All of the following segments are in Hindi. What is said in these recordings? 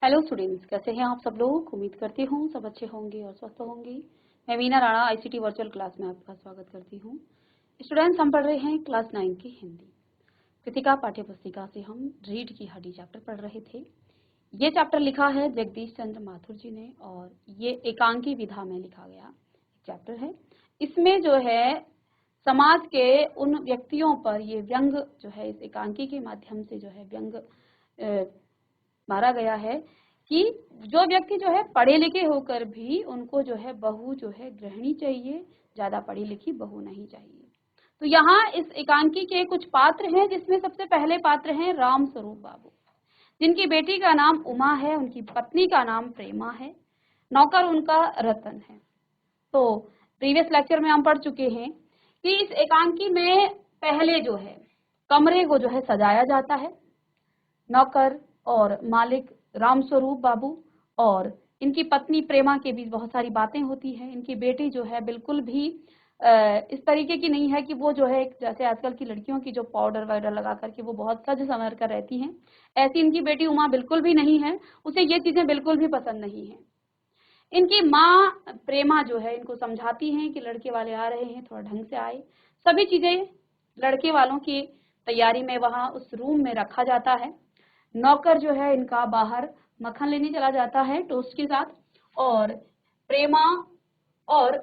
हेलो स्टूडेंट्स, कैसे हैं आप सब लोग। उम्मीद करती हूँ सब अच्छे होंगे और स्वस्थ होंगे। मैं Meena Rana ICT virtual class में आपका स्वागत करती हूँ। स्टूडेंट्स, हम पढ़ रहे हैं क्लास 9 की हिंदी कृतिका पाठ्य पुस्तिका से। हम रीड की हड्डी चैप्टर पढ़ रहे थे। ये चैप्टर लिखा है जगदीश चंद्र माथुर जी ने और ये एकांकी विधा में लिखा गया चैप्टर है। इसमें जो है समाज के उन व्यक्तियों पर ये व्यंग जो है इस एकांकी के माध्यम से जो है व्यंग मारा गया है कि जो व्यक्ति जो है पढ़े लिखे होकर भी उनको जो है बहू जो है गृहिणी चाहिए, ज्यादा पढ़ी लिखी बहू नहीं चाहिए। तो यहाँ इस एकांकी के कुछ पात्र हैं, जिसमें सबसे पहले पात्र हैं राम स्वरूप बाबू, जिनकी बेटी का नाम उमा है, उनकी पत्नी का नाम प्रेमा है, नौकर उनका रतन है। तो प्रीवियस लेक्चर में हम पढ़ चुके हैं कि इस एकांकी में पहले जो है कमरे को जो है सजाया जाता है। नौकर और मालिक रामस्वरूप बाबू और इनकी पत्नी प्रेमा के बीच बहुत सारी बातें होती हैं। इनकी बेटी जो है बिल्कुल भी इस तरीके की नहीं है कि वो जो है जैसे आजकल की लड़कियों की जो पाउडर वगैरह लगा करके वो बहुत सज संवर कर रहती हैं, ऐसी इनकी बेटी उमा बिल्कुल भी नहीं है। उसे ये चीजें बिल्कुल भी पसंद नहीं है। इनकी माँ प्रेमा जो है इनको समझाती हैं कि लड़के वाले आ रहे हैं, थोड़ा ढंग से आए। सभी चीजें लड़के वालों की तैयारी में वहां उस रूम में रखा जाता है। नौकर जो है इनका बाहर मक्खन लेने चला जाता है टोस्ट के साथ, और प्रेमा और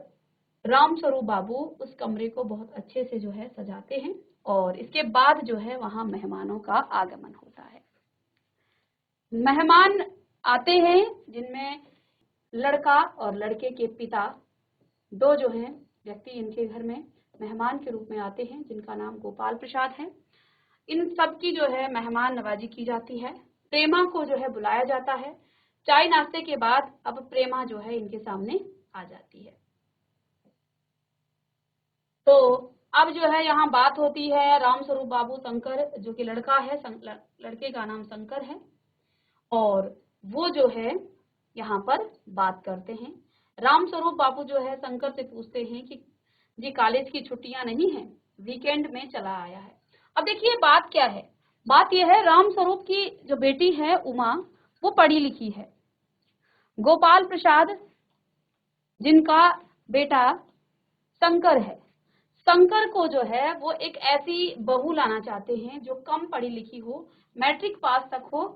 रामस्वरूप बाबू उस कमरे को बहुत अच्छे से जो है सजाते हैं। और इसके बाद जो है वहां मेहमानों का आगमन होता है। मेहमान आते हैं जिनमें लड़का और लड़के के पिता, दो जो हैं व्यक्ति इनके घर में मेहमान के रूप में आते हैं, जिनका नाम गोपाल प्रसाद है। इन सब की जो है मेहमान नवाजी की जाती है। प्रेमा को जो है बुलाया जाता है। चाय नाश्ते के बाद अब प्रेमा जो है इनके सामने आ जाती है। तो अब जो है यहाँ बात होती है रामस्वरूप बाबू शंकर, जो कि लड़का है, लड़के का नाम शंकर है, और वो जो है यहाँ पर बात करते हैं। रामस्वरूप बाबू जो है शंकर से पूछते हैं कि जी कॉलेज की छुट्टियां नहीं है, वीकेंड में चला आया है। अब देखिए बात क्या है। बात यह है रामस्वरूप की जो बेटी है उमा, वो पढ़ी लिखी है। गोपाल प्रसाद जिनका बेटा शंकर है, शंकर को जो है वो एक ऐसी बहू लाना चाहते हैं जो कम पढ़ी लिखी हो, मैट्रिक पास तक हो।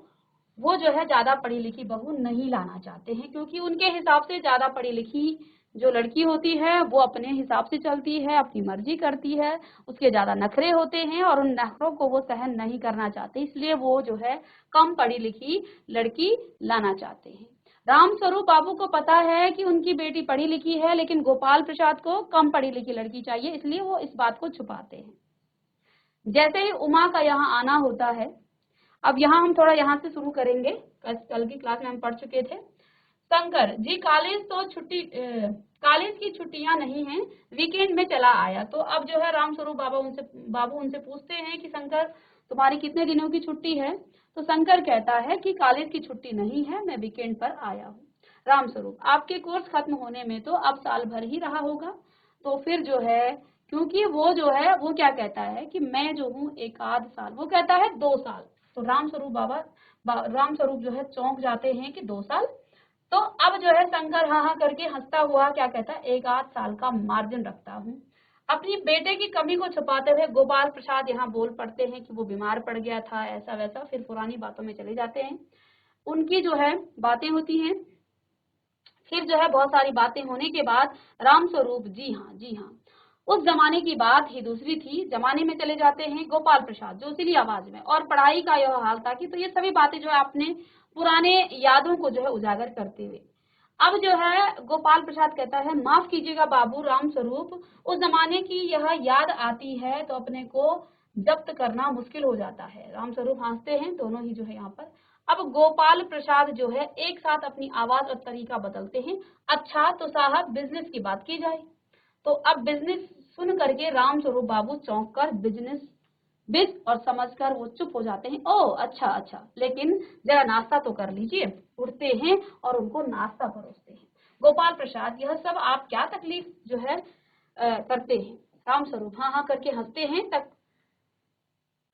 वो जो है ज्यादा पढ़ी लिखी बहू नहीं लाना चाहते हैं, क्योंकि उनके हिसाब से ज्यादा पढ़ी लिखी जो लड़की होती है वो अपने हिसाब से चलती है, अपनी मर्जी करती है, उसके ज्यादा नखरे होते हैं और उन नखरों को वो सहन नहीं करना चाहते, इसलिए वो जो है कम पढ़ी लिखी लड़की लाना चाहते हैं। रामस्वरूप बाबू को पता है कि उनकी बेटी पढ़ी लिखी है, लेकिन गोपाल प्रसाद को कम पढ़ी लिखी लड़की चाहिए, इसलिए वो इस बात को छुपाते हैं। जैसे ही उमा का यहाँ आना होता है, अब यहाँ हम थोड़ा यहाँ से शुरू करेंगे, कल की क्लास में हम पढ़ चुके थे। शंकर जी कॉलेज तो छुट्टी, कॉलेज की छुट्टियां नहीं हैं, वीकेंड में चला आया। तो अब जो है रामस्वरूप बाबू उनसे पूछते हैं कि शंकर तुम्हारी कितने दिनों की छुट्टी है। तो शंकर कहता है कि कॉलेज की छुट्टी नहीं है, मैं वीकेंड पर आया हूँ। रामस्वरूप आपके कोर्स खत्म होने में तो अब साल भर ही रहा होगा, तो फिर जो है क्योंकि वो जो है वो क्या कहता है कि मैं जो हूँ एक आध साल, वो कहता है 2 साल। तो रामस्वरूप जो है चौंक जाते हैं कि 2 साल। तो अब जो है शंकर हाँ हाँ करके हंसता हुआ क्या कहता है, एक आध साल का मार्जिन रखता हूँ। अपनी बेटे की कमी को छुपाते हुए गोपाल प्रसाद यहाँ बोल पड़ते हैं कि वो बीमार पड़ गया था, ऐसा वैसा, फिर पुरानी बातों में चले जाते हैं। उनकी जो है बातें होती हैं। फिर जो है बहुत सारी बातें होने के बाद रामस्वरूप जी हाँ उस जमाने की बात ही दूसरी थी, जमाने में चले जाते हैं गोपाल प्रसाद जोशीली आवाज में, और पढ़ाई का यह हाल था कि, तो ये सभी बातें जो है अपने पुराने यादों को जो है उजागर करते हुए अब जो है गोपाल प्रसाद कहता है माफ कीजिएगा बाबू रामस्वरूप, उस जमाने की यह याद आती है तो अपने को जब्त करना मुश्किल हो जाता है। रामस्वरूप हंसते हैं, दोनों ही जो है यहाँ पर। अब गोपाल प्रसाद जो है एक साथ अपनी आवाज और तरीका बदलते हैं। अच्छा तो साहब बिजनेस की बात की जाए। तो अब बिजनेस सुन करके रामस्वरूप बाबू चौंक कर बिज और समझकर वो चुप हो जाते हैं। ओ अच्छा अच्छा, लेकिन जरा नाश्ता तो कर लीजिए। उठते हैं और उनको नाश्ता परोसते हैं। गोपाल प्रसाद यह सब आप क्या तकलीफ जो है करते हैं। रामस्वरूप हाँ हाँ करके हंसते हैं।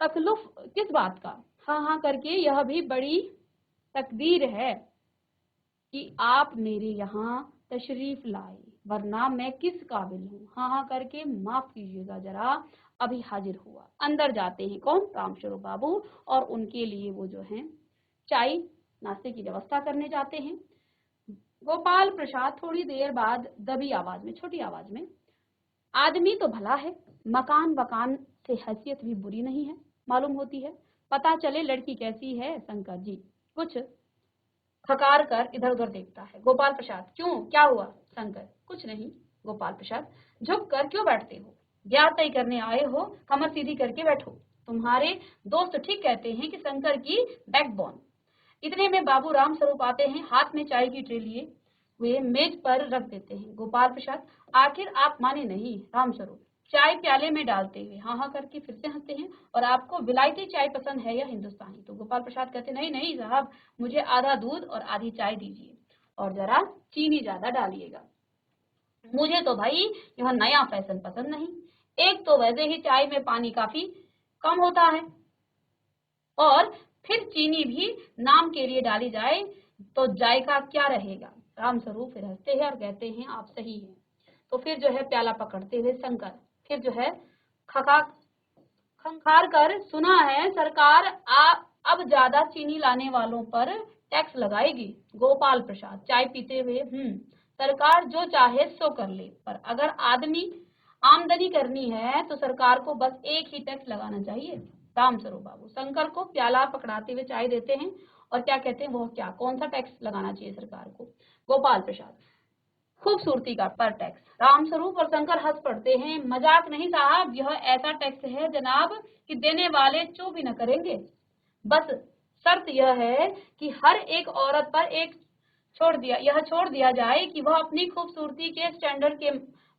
तकल्लुफ किस बात का, हाँ हाँ करके यह भी बड़ी तकदीर है कि आप मेरे यहाँ तशरीफ लाए, वरना मैं किस काबिल हूँ। हाँ हाँ करके माफ कीजिएगा जरा, अभी हाजिर हुआ। अंदर जाते हैं कौन? रामस्वरूप बाबू, और उनके लिए वो जो है चाय नाश्ते की व्यवस्था करने जाते हैं। गोपाल प्रसाद थोड़ी देर बाद दबी आवाज में, छोटी आवाज में, आदमी तो भला है, मकान वकान से हैसियत भी बुरी नहीं है मालूम होती है, पता चले लड़की कैसी है। शंकर जी कुछ खकार कर इधर उधर देखता है। गोपाल प्रसाद क्यों, क्या हुआ? शंकर कुछ नहीं। गोपाल प्रसाद झुक कर क्यों बैठते हो? ब्याह तय करने आए हो, कमर सीधी करके बैठो। तुम्हारे दोस्त ठीक कहते हैं कि शंकर की बैकबोन। इतने में बाबू राम स्वरूप आते हैं, हाथ में चाय की ट्रे लिए हुए मेज पर रख देते हैं। गोपाल प्रसाद आखिर आप माने नहीं? राम स्वरूप चाय प्याले में डालते हुए हाँ हाँ करके फिर से हंसते हैं। और आपको विलायती चाय पसंद है या हिंदुस्तानी? तो गोपाल प्रसाद कहते नहीं नहीं साहब, मुझे आधा दूध और आधी चाय दीजिए, और जरा चीनी ज्यादा डालिएगा। मुझे तो भाई यह नया फैशन पसंद नहीं। एक तो वैसे ही चाय में पानी काफी कम होता है, और फिर चीनी भी नाम के लिए डाली जाए तो जायका क्या रहेगा। राम स्वरूप फिर हंसते हैं और कहते हैं आप सही हैं। तो फिर जो है प्याला पकड़ते हुए शंकर फिर जो है खखा खंखार कर, सुना है सरकार अब ज्यादा चीनी लाने वालों पर टैक्स लगाएगी। गोपाल प्रसाद चाय पीते हुए सरकार जो चाहे सो कर ले, पर अगर आमदनी करनी है तो सरकार को बस एक ही टैक्स लगाना चाहिए। राम स्वरूप बाबू शंकर को प्याला पकड़ाते हुए चाय देते हैं और क्या कहते हैं, वो क्या, कौन सा टैक्स लगाना चाहिए सरकार को? गोपाल प्रसाद खूबसूरती का पर टैक्स। रामस्वरूप और शंकर हंस पड़ते हैं। मजाक नहीं साहब, यह ऐसा टैक्स है जनाब कि देने वाले चो भी न करेंगे। बस शर्त यह है कि हर एक औरत पर छोड़ दिया जाए कि वह अपनी खूबसूरती के स्टैंडर्ड के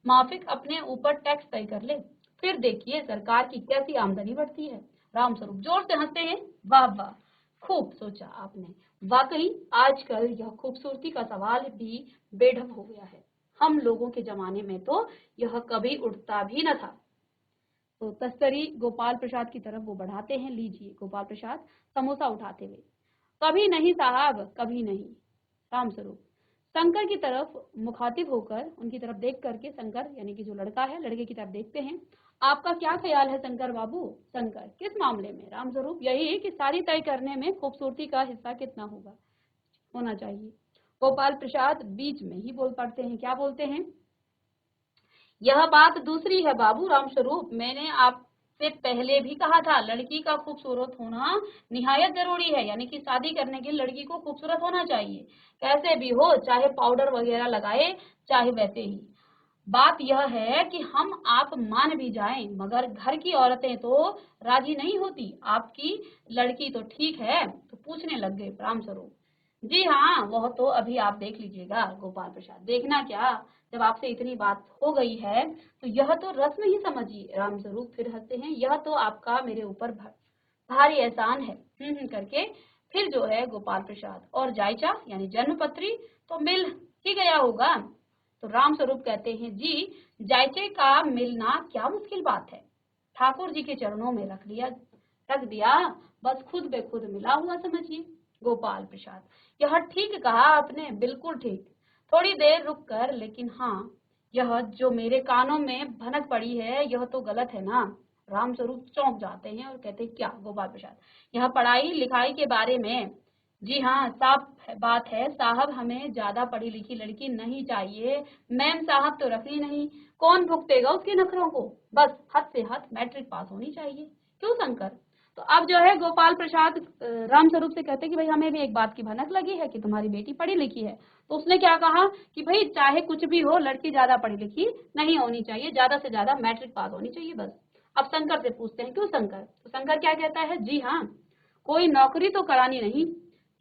माफिक अपने ऊपर टैक्स तय कर ले, फिर देखिए सरकार की कैसी आमदनी बढ़ती है। रामस्वरूप जोर से हंसते हैं। वाह वाह, खूब सोचा आपने। वाकई आजकल यह खूबसूरती का सवाल भी बेढंग हो गया है। हम लोगों के जमाने में तो यह कभी उठता भी न था। तो तस्तरी गोपाल प्रसाद की तरफ वो बढ़ाते हैं। लीजिए। गोपाल प्रसाद समोसा उठाते हुए कभी नहीं साहब, कभी नहीं। रामस्वरूप शंकर की तरफ मुखातिब होकर उनकी तरफ देख करके, शंकर यानी कि जो लड़का है लड़के की तरफ देखते हैं। आपका क्या ख्याल है शंकर बाबू? शंकर किस मामले में? रामस्वरूप यही कि शादी तय करने में खूबसूरती का हिस्सा कितना होना चाहिए। गोपाल प्रसाद बीच में ही बोल पड़ते हैं। क्या बोलते हैं? यह बात दूसरी है बाबू रामस्वरूप, मैंने आपसे पहले भी कहा था लड़की का खूबसूरत होना निहायत जरूरी है, यानी कि शादी करने के लिए लड़की को खूबसूरत होना चाहिए, कैसे भी हो, चाहे पाउडर वगैरह लगाए चाहे वैसे ही। बात यह है कि हम आप मान भी जाएं, मगर घर की औरतें तो राजी नहीं होती। आपकी लड़की तो ठीक है, तो पूछने लग गए रामस्वरूप। जी हाँ, वह तो अभी आप देख लीजिएगा। गोपाल प्रसाद देखना क्या, जब आपसे इतनी बात हो गई है तो यह तो रस्म ही समझिए। रामस्वरूप फिर हंसते हैं। यह तो आपका मेरे ऊपर भारी एहसान है। करके फिर जो है गोपाल प्रसाद और जायचा यानी जन्मपत्री तो मिल ही गया होगा। तो रामस्वरूप कहते हैं जी, जायचे का मिलना क्या मुश्किल बात है, ठाकुर जी के चरणों में रख दिया, बस खुद बे खुद मिला हुआ समझिए। गोपाल प्रसाद यह ठीक कहा आपने, बिल्कुल ठीक। थोड़ी देर रुक कर, लेकिन हाँ, यह जो मेरे कानों में भनक पड़ी है यह तो गलत है ना। रामस्वरूप चौंक जाते हैं और कहते हैं क्या? गोपाल प्रसाद यह पढ़ाई लिखाई के बारे में? जी हाँ, साफ बात है साहब, हमें ज्यादा पढ़ी लिखी लड़की नहीं चाहिए। मैम साहब तो रखी नहीं, कौन भुगतेगा उसके नखरों को, बस हद से हद मैट्रिक पास होनी चाहिए। क्यों शंकर? तो अब जो है गोपाल प्रसाद रामस्वरूप से कहते कि भाई हमें भी एक बात की भनक लगी है कि तुम्हारी बेटी पढ़ी लिखी है। तो उसने क्या कहा कि भाई चाहे कुछ भी हो, लड़की ज्यादा पढ़ी लिखी नहीं होनी चाहिए, ज्यादा से ज्यादा मैट्रिक पास होनी चाहिए बस। अब शंकर से पूछते हैं क्यों शंकर? तो शंकर क्या कहता है, जी हाँ, कोई नौकरी तो करानी नहीं।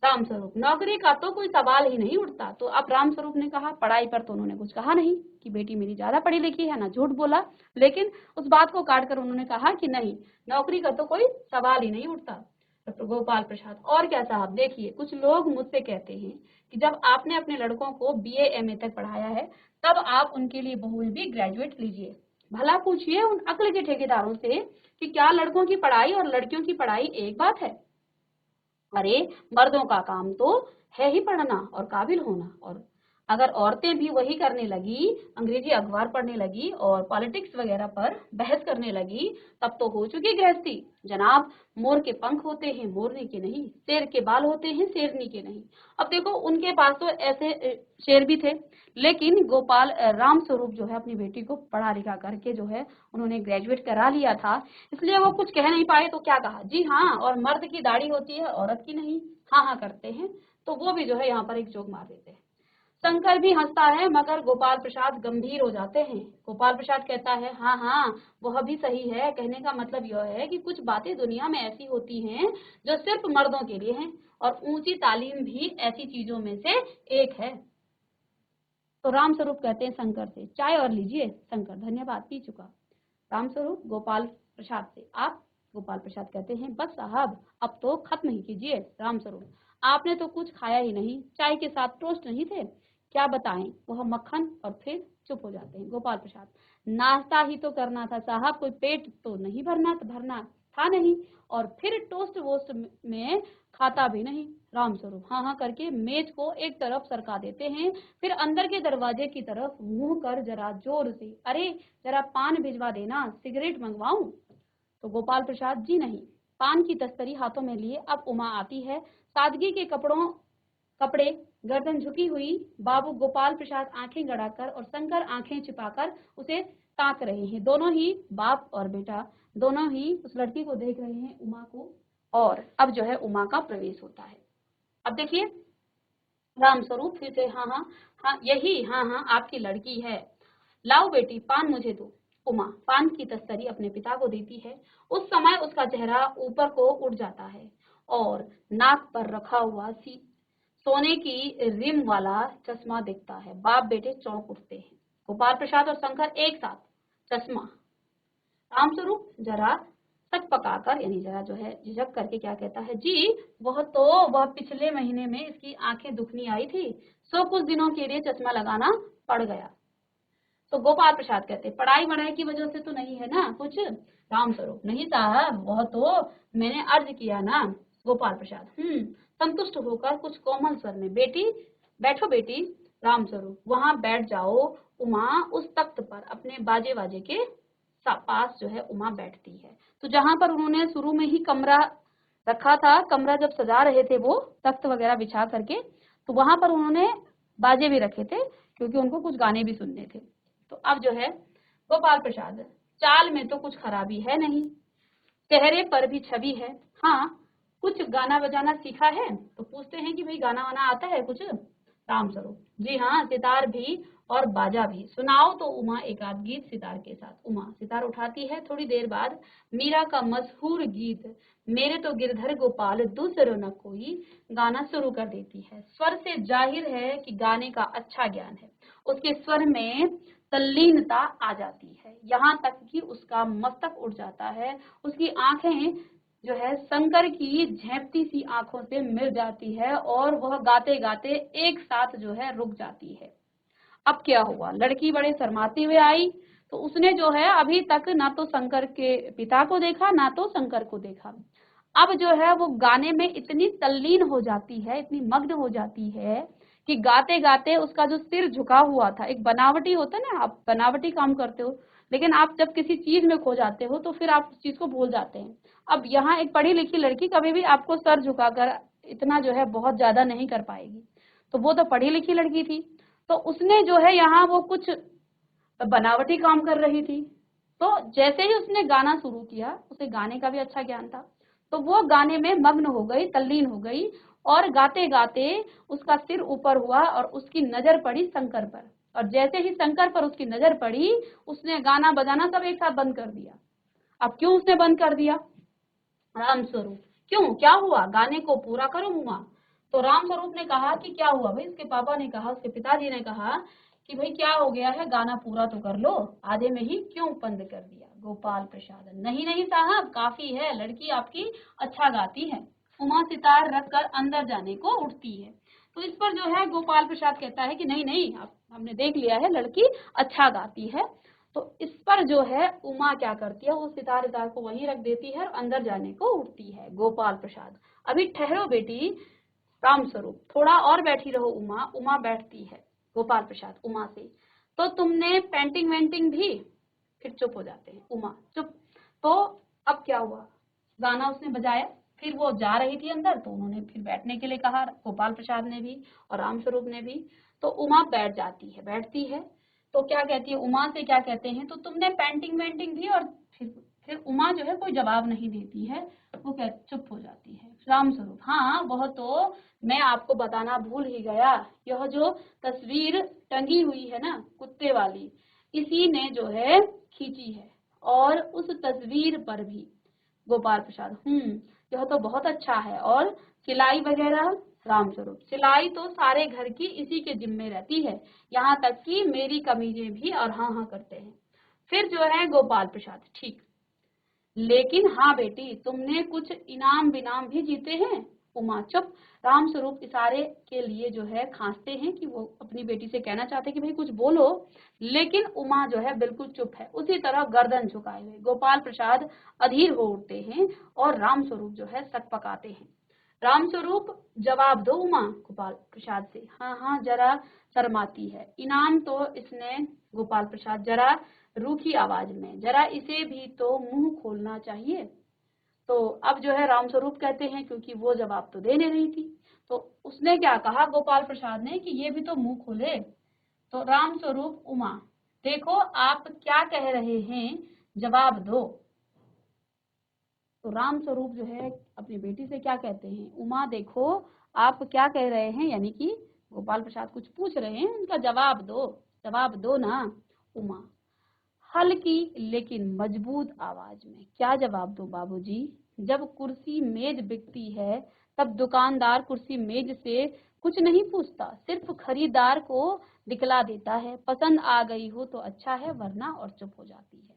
रामस्वरूप नौकरी का तो कोई सवाल ही नहीं उठता। तो अब रामस्वरूप ने कहा, पढ़ाई पर तो उन्होंने कुछ कहा नहीं कि बेटी मेरी ज्यादा पढ़ी लिखी है, ना झूठ बोला, लेकिन उस बात को काट कर उन्होंने कहा कि नहीं, नौकरी का तो कोई सवाल ही नहीं उठता। तो गोपाल प्रसाद और क्या साहब, देखिए कुछ लोग मुझसे कहते हैं कि जब आपने अपने लड़कों को BA MA तक पढ़ाया है तब आप उनके लिए बहुएं भी ग्रेजुएट लीजिए। भला पूछिए उन अक्ल के ठेकेदारों से कि क्या लड़कों की पढ़ाई और लड़कियों की पढ़ाई एक बात है। अरे मर्दों का काम तो है ही पढ़ना और काबिल होना, और अगर औरतें भी वही करने लगी, अंग्रेजी अखबार पढ़ने लगी और पॉलिटिक्स वगैरह पर बहस करने लगी, तब तो हो चुकी गृहस्थी। जनाब, मोर के पंख होते हैं मोरनी के नहीं, शेर के बाल होते हैं शेरनी के नहीं। अब देखो, उनके पास तो ऐसे शेर भी थे, लेकिन गोपाल राम स्वरूप जो है अपनी बेटी को पढ़ा लिखा करके जो है उन्होंने ग्रेजुएट करा लिया था, इसलिए वो कुछ कह नहीं पाए। तो क्या कहा, जी हाँ, और मर्द की दाढ़ी होती है औरत की नहीं, हाँ हाँ करते हैं। तो वो भी जो है यहाँ पर एक जोक मार देते हैं। शंकर भी हंसता है, मगर गोपाल प्रसाद गंभीर हो जाते हैं। गोपाल प्रसाद कहता है, हाँ हाँ वह भी सही है, कहने का मतलब यह है कि कुछ बातें दुनिया में ऐसी होती हैं जो सिर्फ मर्दों के लिए हैं, और ऊंची तालीम भी ऐसी चीजों में से एक है। तो राम स्वरूप कहते हैं शंकर से, चाय और लीजिए। शंकर, धन्यवाद, पी चुका। राम स्वरूप गोपाल प्रसाद से, आप? गोपाल प्रसाद कहते हैं, बस साहब अब तो खत्म ही कीजिए। राम स्वरूप, आपने तो कुछ खाया ही नहीं, चाय के साथ टोस्ट नहीं थे? क्या बताएं, वह मक्खन, और फिर चुप हो जाते हैं। गोपाल प्रसाद, नाश्ता ही तो करना था साहब, कोई पेट तो नहीं भरना था नहीं, और फिर टोस्ट वोस्ट में खाता भी नहीं। राम स्वरूप हाँ हाँ करके मेज को एक तरफ सरका देते हैं, फिर अंदर के दरवाजे की तरफ मुंह कर जरा जोर से, अरे जरा पान भिजवा देना, सिगरेट मंगवाऊं? तो गोपाल प्रसाद, जी नहीं। पान की तस्तरी हाथों में लिए अब उमा आती है, सादगी के कपड़े, गर्दन झुकी हुई। बाबू गोपाल प्रसाद आंखें गड़ाकर और शंकर आंखें छिपाकर उसे ताक रहे हैं। दोनों ही बाप और बेटा, दोनों ही उस लड़की को देख रहे हैं, उमा को। और अब जो है उमा का प्रवेश होता है। अब देखिए, राम स्वरूप फिर से, हाँ हाँ हाँ यही, हाँ हाँ आपकी लड़की है, लाओ बेटी पान मुझे दो। उमा पान की तस्तरी अपने पिता को देती है। उस समय उसका चेहरा ऊपर को उठ जाता है और नाक पर रखा हुआ सोने की रिम वाला चश्मा दिखता है। बाप बेटे चौंक उठते हैं। गोपाल प्रसाद और शंकर एक साथ, चश्मा। रामस्वरूप जरा सच पकाकर, यानी जरा जो है झिझक करके क्या कहता है, जी वह पिछले महीने में इसकी आंखें दुखनी आई थी, सो कुछ दिनों के लिए चश्मा लगाना पड़ गया। तो गोपाल प्रसाद कहते, पढ़ाई वढ़ाई की वजह से तो नहीं है ना कुछ? रामस्वरूप, नहीं साहब, वह तो मैंने अर्ज किया ना। गोपाल प्रसाद, संतुष्ट होकर कुछ कोमल स्वर में, बेटी बैठो बेटी। रामस्वरूप, वहां बैठ जाओ। उमा उस तख्त पर अपने बाजे के पास जो है उमा बैठती है। तो जहां पर उन्होंने शुरू में ही कमरा रखा था, कमरा जब सजा रहे थे वो तख्त वगैरह बिछा करके, तो वहां पर उन्होंने बाजे भी रखे थे, क्योंकि उनको कुछ गाने भी सुनने थे। तो अब जो है गोपाल प्रसाद, चाल में तो कुछ खराबी है नहीं, चेहरे पर भी छवि है। हाँ, कुछ गाना बजाना सीखा है? तो पूछते हैं कि भाई गाना वाना आता है कुछ? राम स्वरूप, जी हाँ, सितार भी और बाजा भी। सुनाओ तो उमा एक आध गीत सितार के साथ। उमा सितार उठाती है। थोड़ी देर बाद मीरा का मशहूर गीत मेरे तो गिरधर गोपाल दूसरो न कोई गाना शुरू कर देती है। स्वर से जाहिर है कि गाने का अच्छा ज्ञान है। उसके स्वर में तल्लीनता आ जाती है, यहाँ तक कि उसका मस्तक उठ जाता है। उसकी आंखें जो है शंकर की झेपती सी आंखों से मिल जाती है और वह गाते गाते एक साथ जो है रुक जाती है। अब क्या हुआ, लड़की बड़े शर्माती हुए आई, तो उसने जो है अभी तक ना तो शंकर के पिता को देखा ना तो शंकर को देखा। अब जो है वो गाने में इतनी तल्लीन हो जाती है, इतनी मग्न हो जाती है कि गाते गाते उसका जो सिर झुका हुआ था, एक बनावटी होता है ना, आप बनावटी काम करते हो, लेकिन आप जब किसी चीज में खो जाते हो तो फिर आप उस चीज को भूल जाते हैं। अब यहाँ एक पढ़ी लिखी लड़की कभी भी आपको सर झुकाकर इतना जो है बहुत ज्यादा नहीं कर पाएगी, तो वो तो पढ़ी लिखी लड़की थी, तो उसने जो है यहाँ वो कुछ बनावटी काम कर रही थी। तो जैसे ही उसने गाना शुरू किया, उसे गाने का भी अच्छा ज्ञान था, तो वो गाने में मग्न हो गई, तल्लीन हो गई, और गाते गाते उसका सिर ऊपर हुआ और उसकी नजर पड़ी शंकर पर, और जैसे ही शंकर पर उसकी नजर पड़ी, उसने गाना बजाना सब एक साथ बंद कर दिया। अब क्यों उसने बंद कर दिया? राम स्वरूप, क्यों, क्या हुआ, गाने को पूरा करो उमा। तो राम स्वरूप ने कहा कि क्या हुआ भाई, उसके पापा ने कहा, उसके पिताजी ने कहा कि भाई क्या हो गया है, गाना पूरा तो कर लो, आधे में ही क्यों बंद कर दिया? गोपाल प्रसाद, नहीं नहीं साहब, काफी है, लड़की आपकी अच्छा गाती है। उमा सितार रख कर अंदर जाने को उठती है। तो इस पर जो है गोपाल प्रसाद कहता है कि नहीं नहीं, हमने देख लिया है, लड़की अच्छा गाती है। तो इस पर जो है उमा क्या करती है, वो सितार को वहीं रख देती है और अंदर जाने को उठती है। गोपाल प्रसाद, अभी ठहरो बेटी रामस्वरूप, थोड़ा और बैठी रहो उमा। उमा बैठती है गोपाल प्रसाद उमा से, तो तुमने पेंटिंग वेंटिंग भी? फिर चुप हो जाते हैं, उमा चुप। तो अब क्या हुआ, गाना उसने बजाया, फिर वो जा रही थी अंदर, तो उन्होंने फिर बैठने के लिए कहा, गोपाल प्रसाद ने भी और रामस्वरूप ने भी। तो उमा बैठ जाती है, बैठती है। तो क्या कहती है उमा से, क्या कहते हैं, तो तुमने पेंटिंग वेंटिंग भी? और फिर उमा जो है कोई जवाब नहीं देती है, वो क्या चुप हो जाती है। रामस्वरूप, हाँ वह तो मैं आपको बताना भूल ही गया, यह जो तस्वीर टंगी हुई है ना कुत्ते वाली, इसी ने जो है खींची है, और उस तस्वीर पर भी। गोपाल प्रसाद, यह तो बहुत अच्छा है, और सिलाई वगैरह? रामस्वरूप, सिलाई तो सारे घर की इसी के जिम्मे रहती है, यहाँ तक कि मेरी कमीजें भी। और हाँ हाँ करते हैं। फिर जो है गोपाल प्रसाद, ठीक, लेकिन हाँ बेटी तुमने कुछ इनाम विनाम भी जीते हैं? उमा चुप। रामस्वरूप इशारे के लिए जो है खांसते हैं कि वो अपनी बेटी से कहना चाहते हैं कि भाई कुछ बोलो, लेकिन उमा जो है बिल्कुल चुप है, उसी तरह गर्दन झुकाए हुए। गोपाल प्रसाद अधीर हो उठते हैं और रामस्वरूप जो है सकपकाते हैं। रामस्वरूप, जवाब दो उमा गोपाल प्रसाद से। हाँ हाँ जरा शर्माती है। इनाम तो इसने, गोपाल प्रसाद जरा रूखी आवाज में, जरा इसे भी तो मुंह खोलना चाहिए। तो अब जो है रामस्वरूप कहते हैं, क्योंकि वो जवाब तो दे नहीं रही थी, तो उसने क्या कहा गोपाल प्रसाद ने कि ये भी तो मुंह खोले। तो रामस्वरूप, उमा देखो आप क्या कह रहे हैं, जवाब दो। तो रामस्वरूप जो है अपनी बेटी से क्या कहते हैं, उमा देखो आप क्या कह रहे हैं, यानी कि गोपाल प्रसाद कुछ पूछ रहे हैं, उनका जवाब दो, जवाब दो ना। उमा हल्की लेकिन मजबूत आवाज में, क्या जवाब दूं बाबूजी? जब कुर्सी मेज बिकती है तब दुकानदार कुर्सी मेज से कुछ नहीं पूछता, सिर्फ खरीदार को दिखला देता है, पसंद आ गई हो तो अच्छा है, वरना, और चुप हो जाती है।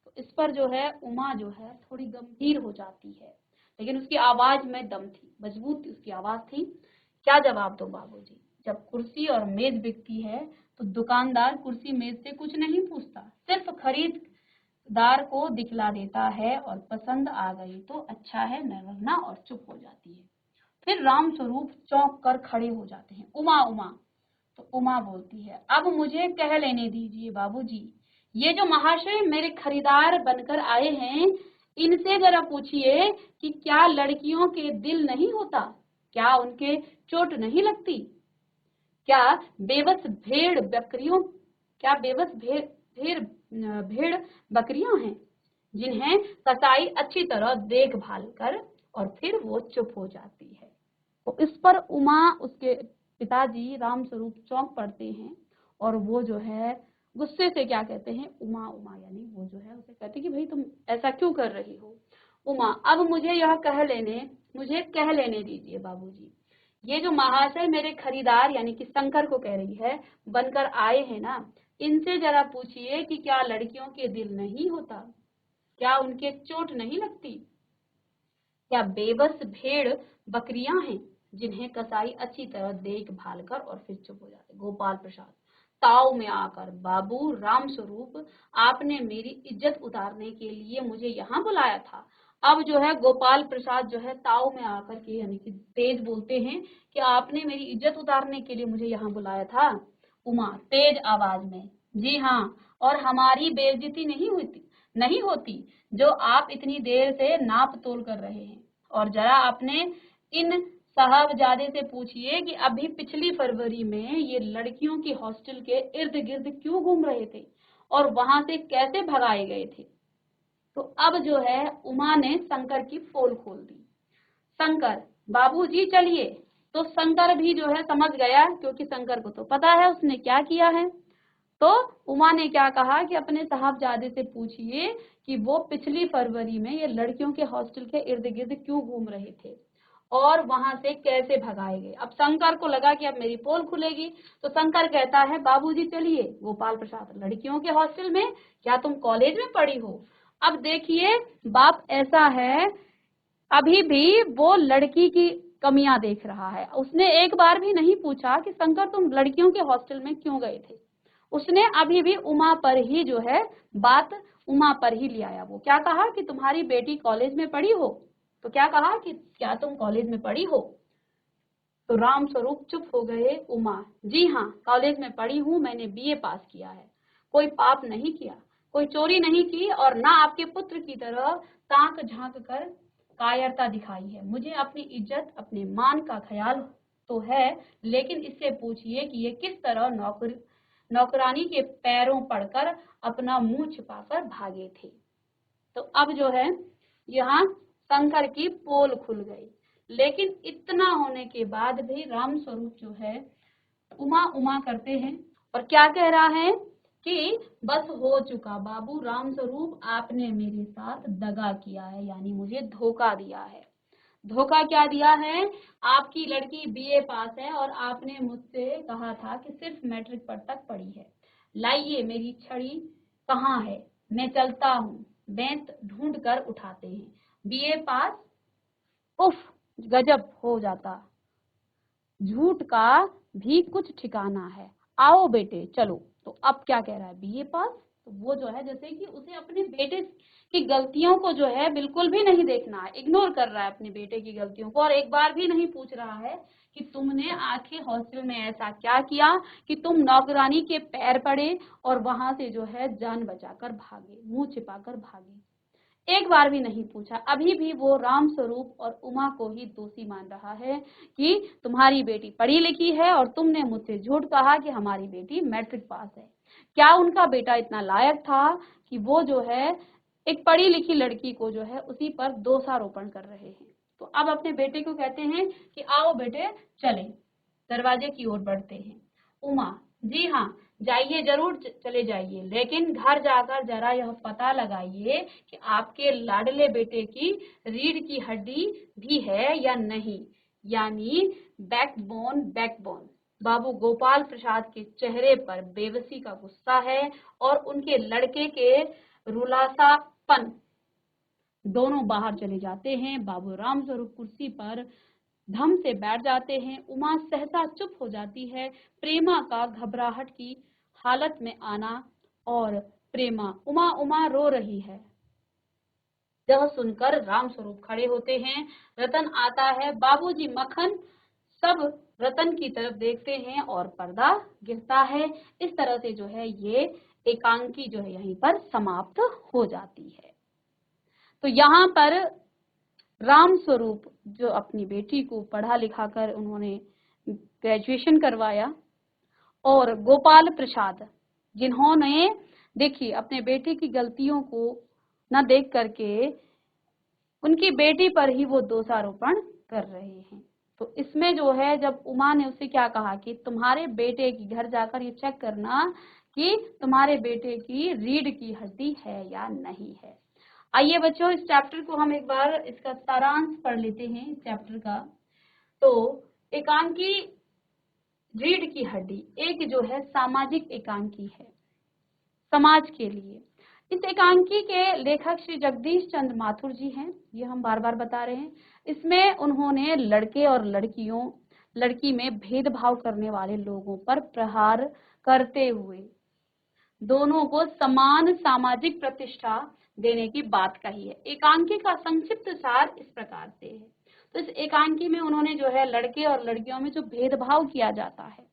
तो इस पर जो है उमा जो है थोड़ी गंभीर हो जाती है, लेकिन उसकी आवाज में दम थी, मजबूत उसकी आवाज थी। क्या जवाब दो बाबूजी? जब कुर्सी और मेज बिकती है तो दुकानदार कुर्सी मेज से कुछ नहीं पूछता, सिर्फ खरीदार को दिखला देता है, और पसंद आ गई तो अच्छा है, वरना, और चुप हो जाती है। फिर रामस्वरूप चौंक कर खड़े हो जाते हैं। उमा उमा, तो उमा बोलती है, अब मुझे कह लेने दीजिए बाबूजी, ये जो महाशय मेरे खरीदार बनकर आए हैं, इनसे जरा पूछिए कि क्या लड़कियों के दिल नहीं होता, क्या उनके चोट नहीं लगती, क्या बेबस भेड़ बकरियों, क्या बेबस भेड़ भेड़ बकरियां हैं जिन्हें कसाई अच्छी तरह देखभाल कर, और फिर वो चुप हो जाती है। तो इस पर उमा, उसके पिताजी रामस्वरूप चौंक पड़ते हैं, और वो जो है गुस्से से क्या कहते हैं, उमा उमा, यानी वो जो है उसे कहते हैं कि भाई तुम ऐसा क्यों कर रही हो। उमा, अब मुझे कह लेने दीजिए बाबूजी, ये जो महाशय मेरे खरीदार यानी कि शंकर को कह रही है बनकर आए हैं ना, इनसे जरा पूछिए कि क्या लड़कियों के दिल नहीं होता, क्या उनके चोट नहीं लगती, क्या बेबस भेड़ बकरियां हैं जिन्हें कसाई अच्छी तरह देखभाल कर, और फिर चुप हो जाते। गोपाल प्रसाद ताव में आकर, बाबू रामस्वरूप, आपने मेरी इज्जत उतारने के लिए मुझे यहाँ बुलाया था। अब जो है गोपाल प्रसाद जो है ताव में आकर के, यानी कि तेज बोलते हैं कि आपने मेरी इज्जत उतारने के लिए मुझे यहाँ बुलाया था। उमा तेज आवाज में, जी हाँ, और हमारी बेइज्जती नहीं होती जो आप इतनी देर से नाप तोल कर रहे हैं। और जरा आपने इन साहबजादे से पूछिए कि अभी पिछली फरवरी में ये लड़कियों की हॉस्टल के इर्द गिर्द क्यों घूम रहे थे, और वहां से कैसे भगाए गए थे। तो अब जो है उमा ने शंकर की पोल खोल दी। शंकर, बाबूजी चलिए। तो शंकर भी जो है समझ गया, क्योंकि शंकर को तो पता है उसने क्या किया है। तो उमा ने क्या कहा कि अपने साहबजादे से पूछिए कि वो पिछली फरवरी में ये लड़कियों के हॉस्टल के इर्द गिर्द क्यों घूम रहे थे, और वहां से कैसे भगाए गए। अब शंकर को लगा कि अब मेरी पोल खुलेगी, तो शंकर कहता है, बाबूजी चलिए। गोपाल प्रसाद, लड़कियों के हॉस्टल में? क्या तुम कॉलेज में पढ़ी हो? अब देखिए बाप ऐसा है, अभी भी वो लड़की की कमियां देख रहा है। उसने एक बार भी नहीं पूछा कि शंकर तुम लड़कियों के हॉस्टल में क्यों गए थे। उसने अभी भी उमा पर ही जो है बात, उमा पर ही ले आया। वो क्या कहा कि तुम्हारी बेटी कॉलेज में पढ़ी हो, तो क्या कहा कि क्या तुम कॉलेज में पढ़ी हो? तो राम स्वरूप चुप हो गए। उमा, जी हाँ, कॉलेज में पढ़ी हूँ, मैंने बीए पास किया है, कोई पाप नहीं किया, कोई चोरी नहीं की और ना आपके पुत्र की तरह ताक झांक कर कायरता दिखाई है। मुझे अपनी इज्जत, अपने मान का ख्याल तो है, लेकिन इससे पूछिए कि ये किस तरह नौकरानी के पैरों पड़कर अपना मुंह छिपाकर भागे थे। तो अब जो है यहाँ शंकर की पोल खुल गई, लेकिन इतना होने के बाद भी राम स्वरूप जो है उमा उमा करते हैं और क्या कह रहा है कि बस हो चुका बाबू राम स्वरूप, आपने मेरे साथ दगा किया है, यानी मुझे धोखा दिया है। धोखा क्या दिया है? आपकी लड़की बीए पास है और आपने मुझसे कहा था कि सिर्फ मैट्रिक पर तक पढ़ी है। लाइए मेरी छड़ी कहाँ है, मैं चलता हूँ, बेंत ढूंढ कर उठाते हैं। बीए पास, उफ, गजब हो जाता, झूठ का भी कुछ ठिकाना है, आओ बेटे चलो। तो अब क्या कह रहा है? बीए पास। तो वो जो है जैसे कि उसे अपने बेटे की गलतियों को जो है बिल्कुल भी नहीं देखना है, इग्नोर कर रहा है अपने बेटे की गलतियों को और एक बार भी नहीं पूछ रहा है कि तुमने आखिर हॉस्टल में ऐसा क्या किया कि तुम नौकरानी के पैर पड़े और वहां से जो है जान बचाकर भागे, मुंह छिपाकर भागे। एक बार भी नहीं पूछा। अभी भी वो राम स्वरूप और उमा को ही दोषी मान रहा है कि तुम्हारी बेटी पढ़ी लिखी है और तुमने मुझसे झूठ कहा कि हमारी बेटी मैट्रिक पास है। क्या उनका बेटा इतना लायक था कि वो जो है एक पढ़ी लिखी लड़की को जो है उसी पर दोषारोपण कर रहे हैं। तो अब अपने बेटे को कहते हैं कि आओ बेटे चले, दरवाजे की ओर बढ़ते हैं। उमा, जी हाँ, जाइए, जरूर चले जाइए, लेकिन घर जाकर जरा यह पता लगाइए कि आपके लाडले बेटे की रीढ़ की हड्डी भी है या नहीं, यानी बैकबोन। बैकबोन। बाबू गोपाल प्रसाद के चेहरे पर बेबसी का गुस्सा है और उनके लड़के के रुलासापन। दोनों बाहर चले जाते हैं। बाबू राम स्वरूप कुर्सी पर धम से बैठ जाते हैं। उमा सहसा चुप हो जाती है। प्रेमा का घबराहट की हालत में आना और प्रेमा उमा उमा रो रही है, यह सुनकर राम स्वरूप खड़े होते हैं। रतन आता है। बाबूजी, मक्खन। सब रतन की तरफ देखते हैं और पर्दा गिरता है। इस तरह से जो है ये एकांकी जो है यहीं पर समाप्त हो जाती है। तो यहाँ पर राम स्वरूप जो अपनी बेटी को पढ़ा लिखा कर उन्होंने ग्रेजुएशन करवाया और गोपाल प्रसाद जिन्होंने देखिए अपने बेटे की गलतियों को न देख करके उनकी बेटी पर ही वो दोषारोपण कर रहे हैं। तो इसमें जो है जब उमा ने उससे क्या कहा कि तुम्हारे बेटे की घर जाकर ये चेक करना कि तुम्हारे बेटे की रीढ़ की हड्डी है या नहीं है। आइए बच्चों, इस चैप्टर को हम एक बार इसका सारांश पढ़ लेते हैं इस चैप्टर का। तो एकांकी रीढ़ की हड्डी एक जो है सामाजिक एकांकी है समाज के लिए। इस एकांकी के लेखक श्री जगदीश चंद्र माथुर जी हैं, ये हम बार बार बता रहे हैं। इसमें उन्होंने लड़के और लड़की में भेदभाव करने वाले लोगों पर प्रहार करते हुए दोनों को समान सामाजिक प्रतिष्ठा देने की बात कही है। एकांकी का संक्षिप्त सार इस प्रकार से है। तो इस एकांकी में उन्होंने जो है लड़के और लड़कियों में जो भेदभाव किया जाता है,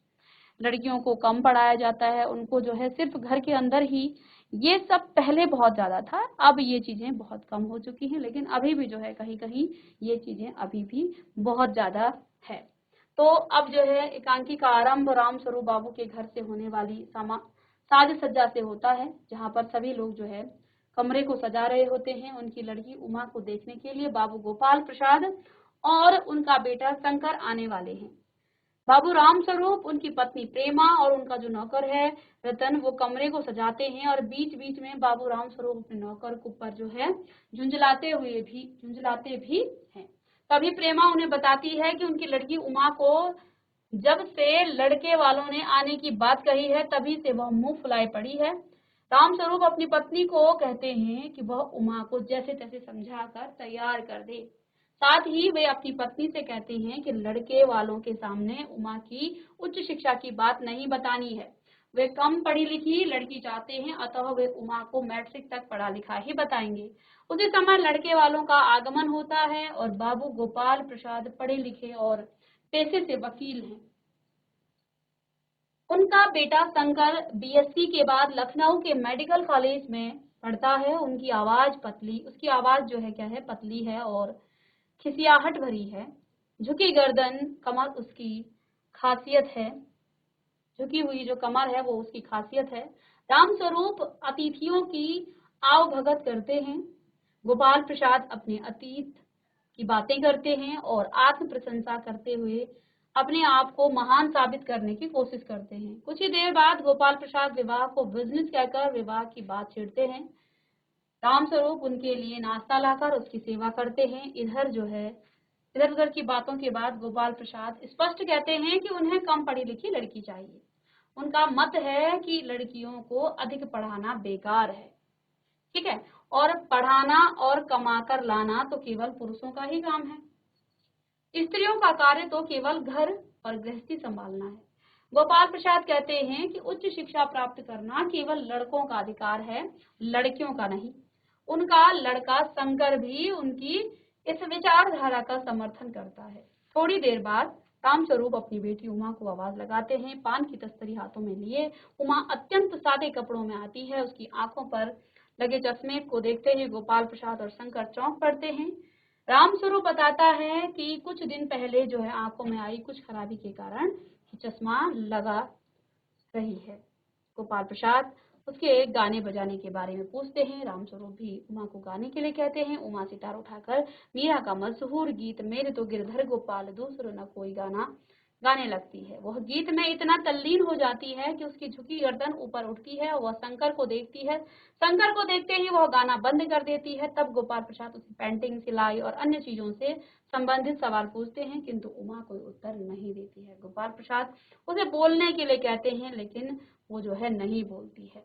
लड़कियों को कम पढ़ाया जाता है, उनको जो है सिर्फ घर के अंदर ही, ये सब पहले बहुत ज्यादा था। अब ये चीजें बहुत कम हो चुकी हैं, लेकिन अभी भी जो है कहीं कहीं ये चीजें अभी भी बहुत ज्यादा है। तो अब जो है एकांकी का आरंभ राम स्वरूप बाबू के घर से होने वाली साज सज्जा से होता है, जहाँ पर सभी लोग जो है कमरे को सजा रहे होते हैं उनकी लड़की उमा को देखने के लिए। बाबू गोपाल प्रसाद और उनका बेटा शंकर आने वाले हैं। बाबू राम स्वरूप, उनकी पत्नी प्रेमा और उनका जो नौकर है रतन, वो कमरे को सजाते हैं और बीच बीच में बाबू राम स्वरूप अपने नौकर को पर जो है झुंझलाते भी हैं। तभी प्रेमा उन्हें बताती है कि उनकी लड़की उमा को जब से लड़के वालों ने आने की बात कही है तभी से वह मुंह फुलाए पड़ी है। राम स्वरूप अपनी पत्नी को कहते हैं कि वह उमा को जैसे तैसे समझाकर तैयार कर दे। साथ ही वे अपनी पत्नी से कहते हैं कि लड़के वालों के सामने उमा की उच्च शिक्षा की बात नहीं बतानी है। वे कम पढ़ी लिखी लड़की चाहते हैं, अतः वे उमा को मैट्रिक तक पढ़ा लिखा ही बताएंगे। उसी समय लड़के वालों का आगमन होता है और बाबू गोपाल प्रसाद पढ़े लिखे और पेशे से वकील हैं। उनका बेटा शंकर बीएससी के बाद लखनऊ के मेडिकल कॉलेज में पढ़ता है। उसकी आवाज जो है क्या है, पतली है और खिसियाहट भरी है। झुकी गर्दन कमर उसकी खासियत है, झुकी हुई जो कमर है वो उसकी खासियत है। रामस्वरूप अतिथियों की आवभगत करते हैं। गोपाल प्रसाद अपने अतीत की बातें करते हैं और आत्म प्रशंसा करते हुए अपने आप को महान साबित करने की कोशिश करते हैं। कुछ ही देर बाद गोपाल प्रसाद विवाह को बिजनेस कहकर विवाह की बात छेड़ते हैं। रामस्वरूप उनके लिए नाश्ता लाकर उसकी सेवा करते हैं। इधर उधर की बातों के बाद गोपाल प्रसाद स्पष्ट कहते हैं कि उन्हें कम पढ़ी लिखी लड़की चाहिए। उनका मत है कि लड़कियों को अधिक पढ़ाना बेकार है, ठीक है, और पढ़ाना और कमाकर लाना तो केवल पुरुषों का ही काम है। स्त्रियों का कार्य तो केवल घर और गृहस्थी संभालना है। गोपाल प्रसाद कहते हैं कि उच्च शिक्षा प्राप्त करना केवल लड़कों का अधिकार है, लड़कियों का नहीं। उनका लड़का शंकर भी उनकी इस विचारधारा का समर्थन करता है। थोड़ी देर बाद रामस्वरूप अपनी बेटी उमा को आवाज लगाते हैं। पान की तस्तरी हाथों में लिए उमा अत्यंत सादे कपड़ों में आती है। उसकी आंखों पर लगे चश्मे को देखते ही गोपाल प्रसाद और शंकर चौंक पड़ते हैं। रामस्वरूप बताता है कि कुछ दिन पहले जो है आंखों में आई कुछ खराबी के कारण चश्मा लगा रही है। गोपाल प्रसाद उसके गाने बजाने के बारे में पूछते हैं। रामस्वरूप भी उमा को गाने के लिए कहते हैं। उमा सितार उठाकर मीरा का मशहूर गीत मेरे तो गिरधर गोपाल दूसरो न कोई गाना गाने लगती है। वह गीत में इतना तल्लीन हो जाती है कि उसकी झुकी गर्दन ऊपर उठती है। वह शंकर को देखती है। शंकर को देखते ही वह गाना बंद कर देती है। तब गोपाल प्रसाद उसे पेंटिंग, सिलाई और अन्य चीजों से संबंधित सवाल पूछते हैं, किंतु उमा कोई उत्तर नहीं देती है। गोपाल प्रसाद उसे बोलने के लिए कहते हैं, लेकिन वो जो है नहीं बोलती है।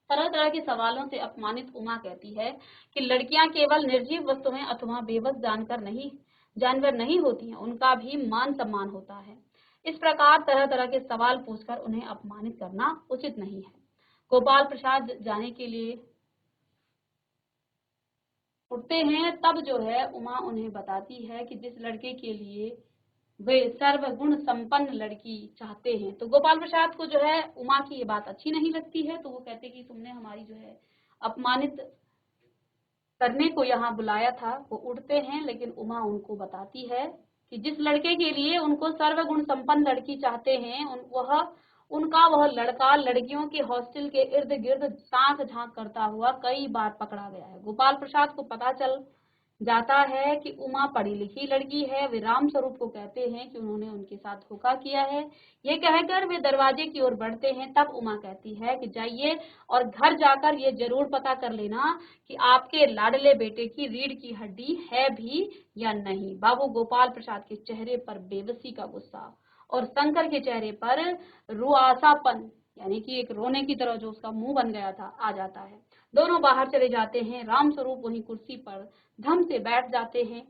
तरह तरह के सवालों से अपमानित उमा कहती है कि लड़कियां केवल निर्जीव वस्तुएं अथवा बेबस जानवर नहीं होती हैं, उनका भी मान सम्मान होता है। इस प्रकार तरह तरह के सवाल पूछकर उन्हें अपमानित करना उचित नहीं है। गोपाल प्रसाद जाने के लिए उठते हैं। तब जो है उमा उन्हें बताती है कि जिस लड़के के लिए वे सर्वगुण संपन्न लड़की चाहते हैं। तो गोपाल प्रसाद को जो है उमा की ये बात अच्छी नहीं लगती है। तो वो कहते कि तुमने हमारी जो है अपमानित करने को यहाँ बुलाया था। वो उठते हैं, लेकिन उमा उनको बताती है कि जिस लड़के के लिए उनको सर्वगुण संपन्न लड़की चाहते हैं वह लड़का लड़कियों के हॉस्टल के इर्द गिर्द सांस झांक करता हुआ कई बार पकड़ा गया है। गोपाल प्रसाद को पता चल जाता है कि उमा पढ़ी लिखी लड़की है। वे रामस्वरूप को कहते हैं कि उन्होंने उनके साथ धोखा किया है। ये कहकर वे दरवाजे की ओर बढ़ते हैं। तब उमा कहती है कि जाइए और घर जाकर ये जरूर पता कर लेना कि आपके लाडले बेटे की रीढ़ की हड्डी है भी या नहीं। बाबू गोपाल प्रसाद के चेहरे पर बेबसी का गुस्सा और शंकर के चेहरे पर रुआसापन, यानी कि एक रोने की तरह जो उसका मुंह बन गया था, आ जाता है। दोनों बाहर चले जाते हैं। रामस्वरूप वहीं कुर्सी पर धम से बैठ जाते हैं।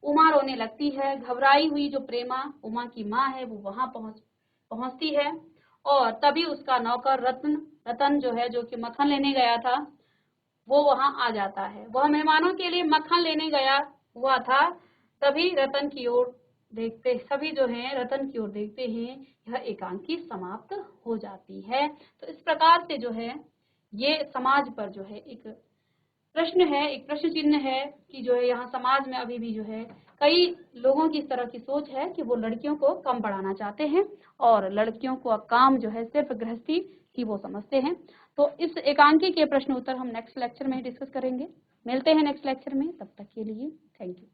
उमा रोने लगती है। घबराई हुई जो प्रेमा उमा की माँ है वो वहां पहुंचती है और तभी उसका नौकर रतन जो है, जो कि मक्खन लेने गया था, वो वहां आ जाता है। वह मेहमानों के लिए मक्खन लेने गया हुआ था। सभी रतन की ओर देखते हैं। यह एकांकी समाप्त हो जाती है। तो इस प्रकार से जो है ये समाज पर जो है एक प्रश्न चिन्ह है कि जो है यहाँ समाज में अभी भी जो है कई लोगों की इस तरह की सोच है कि वो लड़कियों को कम पढ़ाना चाहते हैं और लड़कियों को काम जो है सिर्फ गृहस्थी ही वो समझते हैं। तो इस एकांकी के प्रश्न उत्तर हम नेक्स्ट लेक्चर में डिस्कस करेंगे। मिलते हैं नेक्स्ट लेक्चर में, तब तक के लिए थैंक यू।